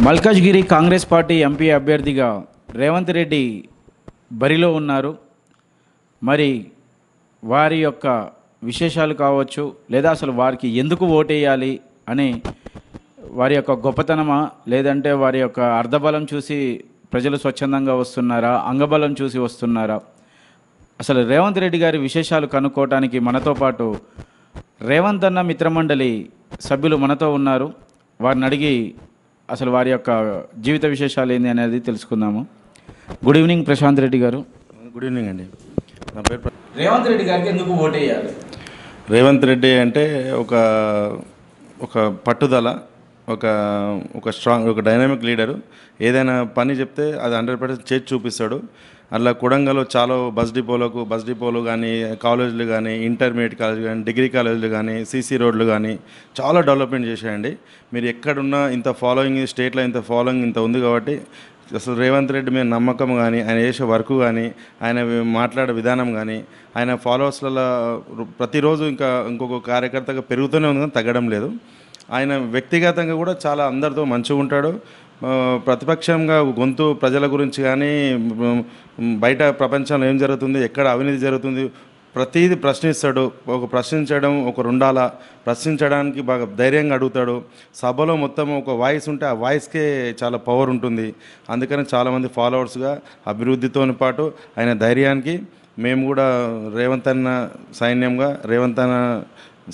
Malkajgiri Congress party MP అభ్యర్థిగా రేవంత్ రెడ్డి బరిలో ఉన్నారు. మరి వారి యొక్క విశేషాలు కావచ్చు, లేదా అసలు వారికి ఎందుకు ఓటేయాలి అని వారి యొక్క గొప్పతనమా, లేదంటే వారి యొక్క అర్ధబలం చూసి ప్రజలు స్వచ్ఛందంగా వస్తున్నారా, అంగబలం చూసి వస్తున్నారా, అసలు రేవంత్ రెడ్డి గారి విశేషాలు కనుక్కోవటానికి మనతో పాటు రేవంత్ అన్న మిత్రమండలి సభ్యులు మనతో ఉన్నారు. వారిని అడిగి అసలు వారి యొక్క జీవిత విశేషాలు ఏంది అనేది తెలుసుకుందాము. గుడ్ ఈవినింగ్ ప్రశాంత్ రెడ్డి గారు. గుడ్ ఈవినింగ్ అండి. నా పేరు రేవంత్ రెడ్డి గారికి ఎందుకు ఓటేయాలి? రేవంత్ రెడ్డి అంటే ఒక పట్టుదల, ఒక స్ట్రాంగ్, ఒక డైనామిక్ లీడరు. ఏదైనా పని చెప్తే అది 100% చేసి చూపిస్తాడు. అలా కొడంగల్లో చాలా బస్ డిపోలు కానీ, కాలేజీలు కానీ, ఇంటర్మీడియట్ కాలేజ్ కానీ, డిగ్రీ కాలేజీలు కానీ, సీసీ రోడ్లు కానీ చాలా డెవలప్మెంట్ చేశాయండి. మీరు ఎక్కడున్నా ఇంత ఫాలోయింగ్, స్టేట్లో ఇంత ఫాలోయింగ్ ఇంత ఉంది కాబట్టి అసలు రేవంత్ రెడ్డి మీద నమ్మకం కానీ, ఆయన చేసే వర్క్ కానీ, ఆయన మాట్లాడే విధానం కానీ, ఆయన ఫాలోవర్స్లలో ప్రతిరోజు ఇంకొక కార్యకర్తగా పెరుగుతూనే ఉంది కానీ తగ్గడం లేదు. ఆయన వ్యక్తిగతంగా కూడా చాలా అందరితో మంచిగా ఉంటాడు. ప్రతిపక్షంగా గొంతు ప్రజల గురించి కానీ, బయట ప్రపంచంలో ఏం జరుగుతుంది, ఎక్కడ అవినీతి జరుగుతుంది, ప్రతిదీ ప్రశ్నిస్తాడు. ఒక ఉండాలా, ప్రశ్నించడానికి బాగా ధైర్యంగా అడుగుతాడు. సభలో మొత్తం ఒక వాయిస్ ఉంటే ఆ వాయిస్కే చాలా పవర్ ఉంటుంది. అందుకని చాలామంది ఫాలోవర్స్గా, అభివృద్ధితో పాటు ఆయన ధైర్యానికి మేము కూడా రేవంత్ అన్న సైన్యంగా, రేవంత్ అన్న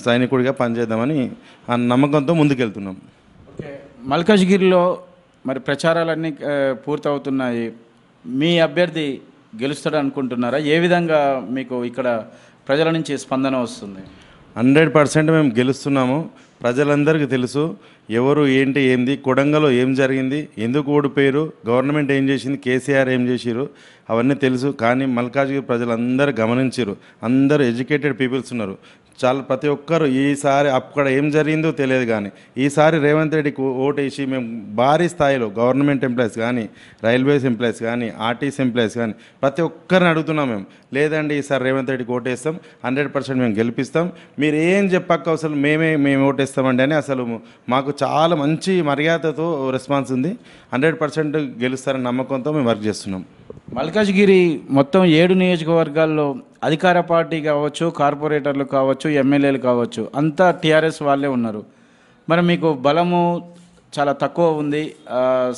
సైనికుడిగా పనిచేద్దామని ఆ నమ్మకంతో ముందుకెళ్తున్నాం. మల్కాజ్గిరిలో మరి ప్రచారాలన్నీ పూర్తవుతున్నాయి. మీ అభ్యర్థి గెలుస్తాడు అనుకుంటున్నారా? ఏ విధంగా మీకు ఇక్కడ ప్రజల నుంచి స్పందన వస్తుంది? 100% మేము గెలుస్తున్నాము. ప్రజలందరికీ తెలుసు ఎవరు ఏంటి కొడంగల్లో ఏం జరిగింది, ఎందుకు ఓడిపోయారు, గవర్నమెంట్ ఏం చేసింది, కేసీఆర్ ఏం చేసిరు, అవన్నీ తెలుసు. కానీ మల్కాజ్గిరి ప్రజలందరూ గమనించారు. అందరూ ఎడ్యుకేటెడ్ పీపుల్స్ ఉన్నారు. చాలా ప్రతి ఒక్కరు ఈసారి అక్కడ ఏం జరిగిందో తెలియదు, కానీ ఈసారి రేవంత్ రెడ్డికి ఓటేసి మేము భారీ స్థాయిలో గవర్నమెంట్ ఎంప్లాయీస్ కానీ, రైల్వేస్ ఎంప్లాయీస్ కానీ, ఆర్టీసీ ఎంప్లాయీస్ కానీ ప్రతి ఒక్కరిని అడుగుతున్నాం మేము. లేదండి ఈసారి రేవంత్ రెడ్డికి ఓటేస్తాం, 100% మేము గెలిపిస్తాం, మీరు ఏం చెప్పక్క అసలు మేము ఓటేస్తామండి అని అసలు మాకు చాలా మంచి మర్యాదతో రెస్పాన్స్ ఉంది. 100% గెలుస్తారని నమ్మకంతో మేము వర్క్ చేస్తున్నాం. మల్కాజ్గిరి మొత్తం 7 నియోజకవర్గాల్లో అధికార పార్టీ కావచ్చు, కార్పొరేటర్లు కావచ్చు, ఎమ్మెల్యేలు కావచ్చు, అంతా టీఆర్ఎస్ వాళ్ళే ఉన్నారు. మరి మీకు బలము చాలా తక్కువ ఉంది,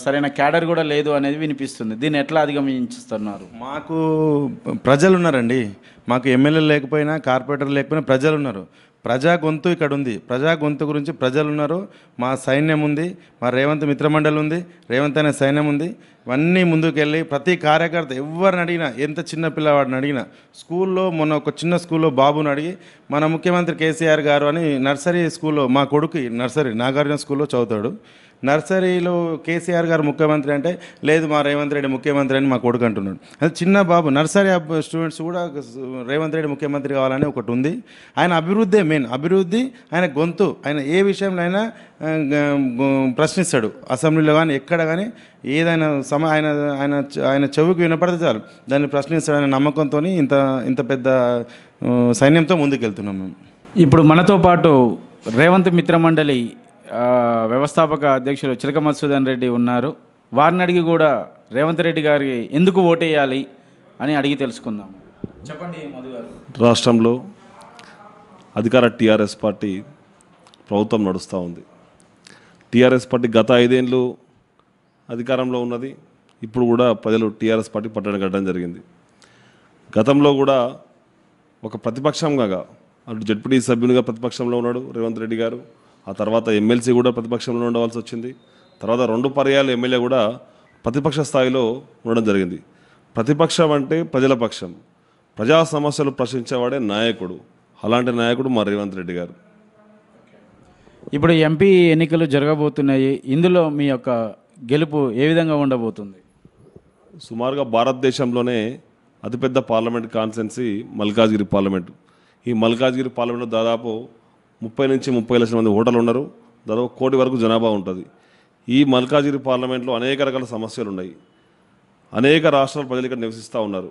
సరైన క్యాడర్ కూడా లేదు అనేది వినిపిస్తుంది. దీన్ని ఎట్లా అధిగమించుతున్నారు? మాకు ప్రజలు ఉన్నారండి. మాకు ఎమ్మెల్యేలు లేకపోయినా, కార్పొరేటర్ లేకపోయినా ప్రజలు ఉన్నారు. ప్రజా గొంతు ఇక్కడ ఉంది. ప్రజా గొంతు గురించి ప్రజలు ఉన్నారు. మా సైన్యం ఉంది, మా రేవంత్ మిత్రమండలి ఉంది, రేవంత్ అనే సైన్యం ఉంది. ఇవన్నీ ముందుకెళ్ళి ప్రతి కార్యకర్త ఎవరిని అడిగినా, ఎంత చిన్న పిల్లవాడిని అడిగినా, స్కూల్లో మొన్న ఒక చిన్న స్కూల్లో బాబుని అడిగి మన ముఖ్యమంత్రి కేసీఆర్ గారు అని నర్సరీ స్కూల్లో, మా కొడుకు నర్సరీ నాగార్జున స్కూల్లో చదువుతాడు. నర్సరీలో కేసీఆర్ గారు ముఖ్యమంత్రి అంటే, లేదు మా రేవంత్ రెడ్డి ముఖ్యమంత్రి అని మా కొడుకు అంటున్నాడు. అది చిన్న బాబు నర్సరీ స్టూడెంట్స్ కూడా రేవంత్ రెడ్డి ముఖ్యమంత్రి కావాలని ఒకటి ఉంది. ఆయన అభివృద్ధి మెయిన్, అభివృద్ధి ఆయన గొంతు. ఆయన ఏ విషయంలో అయినా ప్రశ్నిస్తాడు. అసెంబ్లీలో కానీ ఎక్కడ కానీ ఏదైనా ఆయన చెవికి వినపడితే చాలు దాన్ని ప్రశ్నిస్తాడనే నమ్మకంతో ఇంత పెద్ద సైన్యంతో ముందుకెళ్తున్నాం మేము. ఇప్పుడు మనతో పాటు రేవంత్ మిత్రమండలి వ్యవస్థాపక అధ్యక్షులు చిలక మధుసూదన్ రెడ్డి ఉన్నారు. వారిని అడిగి కూడా రేవంత్ రెడ్డి గారికి ఎందుకు ఓటేయాలి అని అడిగి తెలుసుకుందాం. చెప్పండి మధు గారు. రాష్ట్రంలో అధికార టీఆర్ఎస్ పార్టీ ప్రభుత్వం నడుస్తూ ఉంది. టీఆర్ఎస్ పార్టీ గత 5 ఏళ్ళు అధికారంలో ఉన్నది. ఇప్పుడు కూడా ప్రజలు టీఆర్ఎస్ పార్టీ పట్టణ కట్టడం జరిగింది. గతంలో కూడా ఒక ప్రతిపక్షంగా అటు జడ్పీటీ సభ్యునిగా ప్రతిపక్షంలో ఉన్నాడు రేవంత్ రెడ్డి గారు. ఆ తర్వాత ఎమ్మెల్సీ కూడా ప్రతిపక్షంలో ఉండవలసి వచ్చింది. తర్వాత 2 పర్యాలు ఎమ్మెల్యే కూడా ప్రతిపక్ష స్థాయిలో ఉండడం జరిగింది. ప్రతిపక్షం అంటే ప్రజల పక్షం, ప్రజా సమస్యలు ప్రశ్నించేవాడే నాయకుడు. అలాంటి నాయకుడు మా రేవంత్ రెడ్డి గారు. ఇప్పుడు ఎంపీ ఎన్నికలు జరగబోతున్నాయి. ఇందులో మీ యొక్క గెలుపు ఏ విధంగా ఉండబోతుంది? సుమారుగా భారతదేశంలోనే అతిపెద్ద పార్లమెంట్ కాన్స్టిట్యున్సీ మల్కాజ్గిరి పార్లమెంటు. ఈ మల్కాజ్గిరి పార్లమెంట్లో దాదాపు 30 నుంచి 30 లక్షల మంది ఓటర్లు ఉన్నారు. దాదాపు 1 కోటి వరకు జనాభా ఉంటుంది. ఈ మల్కాజ్గిరి పార్లమెంట్లో అనేక రకాల సమస్యలు ఉన్నాయి. అనేక రాష్ట్రాల ప్రజలు ఇక్కడ నివసిస్తూ ఉన్నారు.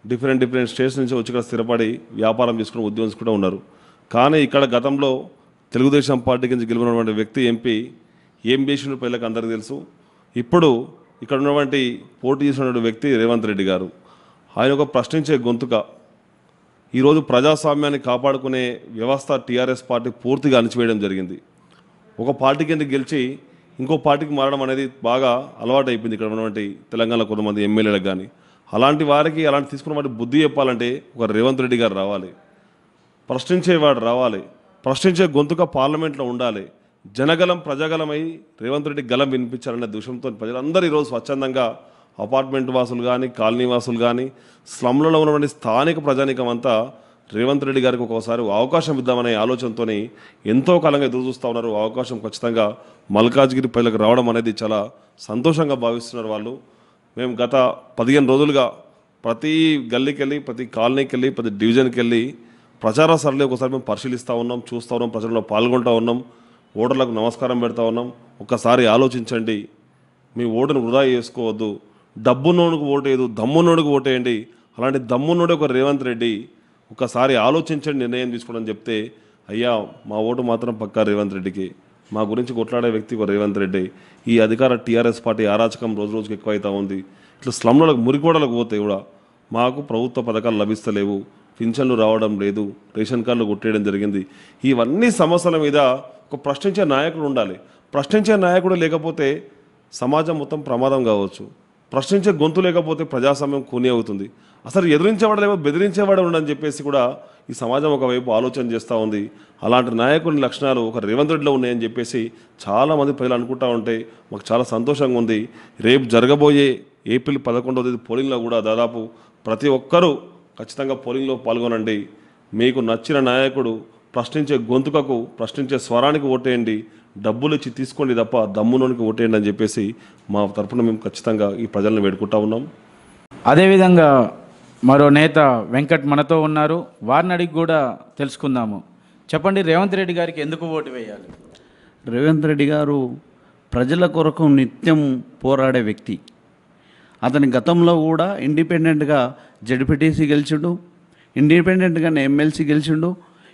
డిఫరెంట్ స్టేట్స్ నుంచి వచ్చి ఇక్కడ స్థిరపడి వ్యాపారం చేసుకుని ఉద్యోగం కూడా ఉన్నారు. కానీ ఇక్కడ గతంలో తెలుగుదేశం పార్టీ నుంచి గెలిచినటువంటి వ్యక్తి ఎంపీ ఏం చేసిన ప్రజలకు అందరికీ తెలుసు. ఇప్పుడు ఇక్కడ ఉన్నటువంటి పోటీ చేసినటువంటి వ్యక్తి రేవంత్ రెడ్డి గారు. ఆయన ఒక ప్రశ్నించే గొంతుక. ఈరోజు ప్రజాస్వామ్యాన్ని కాపాడుకునే వ్యవస్థ టీఆర్ఎస్ పార్టీ పూర్తిగా అణిచివేయడం జరిగింది. ఒక పార్టీ కింద గెలిచి ఇంకో పార్టీకి మారడం అనేది బాగా అలవాటు అయిపోయింది ఇక్కడ ఉన్నటువంటి తెలంగాణలో కొంతమంది ఎమ్మెల్యేలకు. కానీ అలాంటి వారికి అలాంటి తీసుకున్నటువంటి బుద్ధి చెప్పాలంటే ఒక రేవంత్ రెడ్డి గారు రావాలి, ప్రశ్నించేవాడు రావాలి, ప్రశ్నించే గొంతుక పార్లమెంట్లో ఉండాలి. జనగలం ప్రజాగలమై రేవంత్ రెడ్డి గలం వినిపించాలనే దృశ్యంతో ప్రజలందరూ ఈరోజు స్వచ్ఛందంగా అపార్ట్మెంట్ వాసులు కానీ, కాలనీ వాసులు కానీ, స్లమ్లలో ఉన్నటువంటి స్థానిక ప్రజానీకం అంతా రేవంత్ రెడ్డి గారికి ఒక్కోసారి అవకాశం ఇద్దామనే ఆలోచనతో ఎంతో కాలంగా ఎదురు చూస్తూ ఉన్నారు. అవకాశం ఖచ్చితంగా మల్కాజ్గిరి ప్రజలకు రావడం అనేది చాలా సంతోషంగా భావిస్తున్నారు వాళ్ళు. మేము గత 15 రోజులుగా ప్రతి గల్లీకి వెళ్ళి, ప్రతి కాలనీకి వెళ్ళి, ప్రతి డివిజన్కి వెళ్ళి ప్రచార సరళి ఒకసారి మేము పరిశీలిస్తూ ఉన్నాం, చూస్తూ ఉన్నాం, ప్రజల్లో పాల్గొంటూ ఉన్నాం, ఓటర్లకు నమస్కారం పెడతా ఉన్నాం. ఒక్కసారి ఆలోచించండి, మీ ఓటును వృధా చేసుకోవద్దు. డబ్బున్నోడికి ఓటేయదు, దమ్మున్నోడికి ఓటేయండి. అలాంటి దమ్మున్నోడే ఒక రేవంత్ రెడ్డి. ఒకసారి ఆలోచించండి, నిర్ణయం తీసుకోవడం చెప్తే, అయ్యా మా ఓటు మాత్రం పక్కా రేవంత్ రెడ్డికి, మా గురించి కొట్లాడే వ్యక్తి ఒక రేవంత్ రెడ్డి. ఈ అధికార టీఆర్ఎస్ పార్టీ అరాచకం రోజు రోజుకి ఎక్కువైతా ఉంది. ఇట్లా స్లమ్లకు మురికోడలకు పోతే కూడా మాకు ప్రభుత్వ పథకాలు లభిస్తలేవు, పింఛన్లు రావడం లేదు, రేషన్ కార్డులు కొట్టేయడం జరిగింది. ఇవన్నీ సమస్యల మీద ఒక ప్రశ్నించే నాయకుడు ఉండాలి. ప్రశ్నించే నాయకుడు లేకపోతే సమాజం మొత్తం ప్రమాదం కావచ్చు. ప్రశ్నించే గొంతు లేకపోతే ప్రజాస్వామ్యం కూని అవుతుంది. అసలు ఎదిరించేవాడు లేకపోతే బెదిరించేవాడు ఉండని చెప్పేసి కూడా ఈ సమాజం ఒకవైపు ఆలోచన చేస్తూ ఉంది. అలాంటి నాయకుని లక్షణాలు ఒక రేవంత్ రెడ్డిలో ఉన్నాయని చెప్పేసి చాలామంది ప్రజలు అనుకుంటూ ఉంటే మాకు చాలా సంతోషంగా ఉంది. రేపు జరగబోయే ఏప్రిల్ 11వ తేదీ పోలింగ్లో కూడా దాదాపు ప్రతి ఒక్కరూ ఖచ్చితంగా పోలింగ్లో పాల్గొనండి. మీకు నచ్చిన నాయకుడు ప్రశ్నించే గొంతుకకు, ప్రశ్నించే స్వరానికి ఓటేయండి. డబ్బులు ఇచ్చి తీసుకోండి తప్ప దమ్మునోనికి ఓటేయండి అని చెప్పేసి మా తరఫున మేము ఖచ్చితంగా ఈ ప్రజలను వేడుకుంటా ఉన్నాం. అదేవిధంగా మరో నేత వెంకట్ మనతో ఉన్నారు, వారిని అడిగి కూడా తెలుసుకుందాము. చెప్పండి, రేవంత్ రెడ్డి గారికి ఎందుకు ఓటు వేయాలి? రేవంత్ రెడ్డి గారు ప్రజల కొరకు నిత్యం పోరాడే వ్యక్తి. అతని గతంలో కూడా ఇండిపెండెంట్గా జడ్పీటీసీ గెలిచిండు, ఇండిపెండెంట్గానే ఎమ్మెల్సీ గెలిచిండు.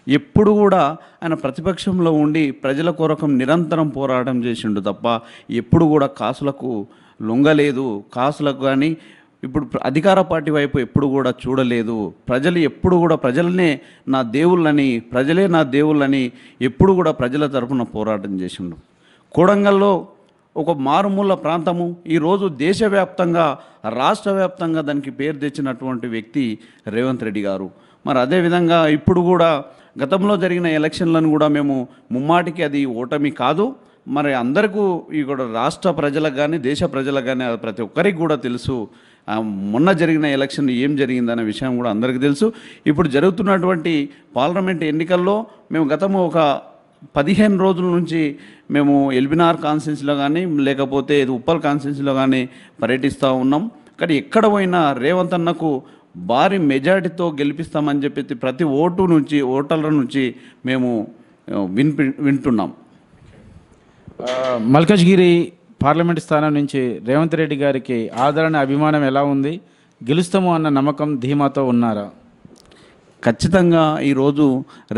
ఎప్పుడు కూడా ఆయన ప్రతిపక్షంలో ఉండి ప్రజల కొరకు నిరంతరం పోరాటం చేసిండు తప్ప ఎప్పుడు కూడా కాసులకు లొంగలేదు. కాసులకు కానీ ఇప్పుడు అధికార పార్టీ వైపు ఎప్పుడు కూడా చూడలేదు. ప్రజలు ఎప్పుడు కూడా ప్రజలనే నా దేవుళ్ళని, ప్రజలే నా దేవుళ్ళని ఎప్పుడు కూడా ప్రజల తరఫున పోరాటం చేసిండు. కొడంగల్లో ఒక మారుమూల ప్రాంతము ఈరోజు దేశవ్యాప్తంగా, రాష్ట్ర వ్యాప్తంగా దానికి పేరు తెచ్చినటువంటి వ్యక్తి రేవంత్ రెడ్డి గారు. మరి అదేవిధంగా ఇప్పుడు కూడా గతంలో జరిగిన ఎలక్షన్లను కూడా మేము ముమ్మాటికి అది ఓటమి కాదు, మరి అందరికీ ఈ కూడా రాష్ట్ర ప్రజలకు కానీ దేశ ప్రజలకు కానీ ప్రతి ఒక్కరికి కూడా తెలుసు. మొన్న జరిగిన ఎలక్షన్ ఏం జరిగిందనే విషయం కూడా అందరికీ తెలుసు. ఇప్పుడు జరుగుతున్నటువంటి పార్లమెంట్ ఎన్నికల్లో మేము గతము ఒక 15 రోజుల నుంచి మేము ఎల్బినార్ కాన్స్టిట్యున్సీలో కానీ లేకపోతే ఉప్పల్ కాన్స్టిట్యున్సీలో కానీ పర్యటిస్తూ ఉన్నాం. కానీ ఎక్కడ పోయినా రేవంత్ అన్నకు భారీ మెజారిటీతో గెలిపిస్తామని చెప్పి ప్రతి ఓటర్ల నుంచి మేము వింటున్నాం. మల్కాజ్గిరి పార్లమెంట్ స్థానం నుంచి రేవంత్ రెడ్డి గారికి ఆదరణ, అభిమానం ఎలా ఉంది? గెలుస్తాము అన్న నమ్మకం, ధీమాతో ఉన్నారా? ఖచ్చితంగా ఈరోజు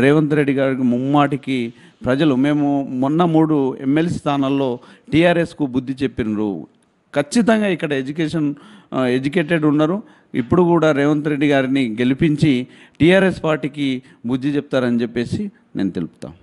రేవంత్ రెడ్డి గారికి ముమ్మాటికి ప్రజలు, మేము మొన్న 3 ఎమ్మెల్సీ స్థానాల్లో టీఆర్ఎస్కు బుద్ధి చెప్పినారు. ఖచ్చితంగా ఇక్కడ ఎడ్యుకేటెడ్ ఉన్నారు. ఇప్పుడు కూడా రేవంత్ రెడ్డి గారిని గెలిపించి టీఆర్ఎస్ పార్టీకి బుద్ధి చెప్తారని చెప్పేసి నేను తెలుపుతాను.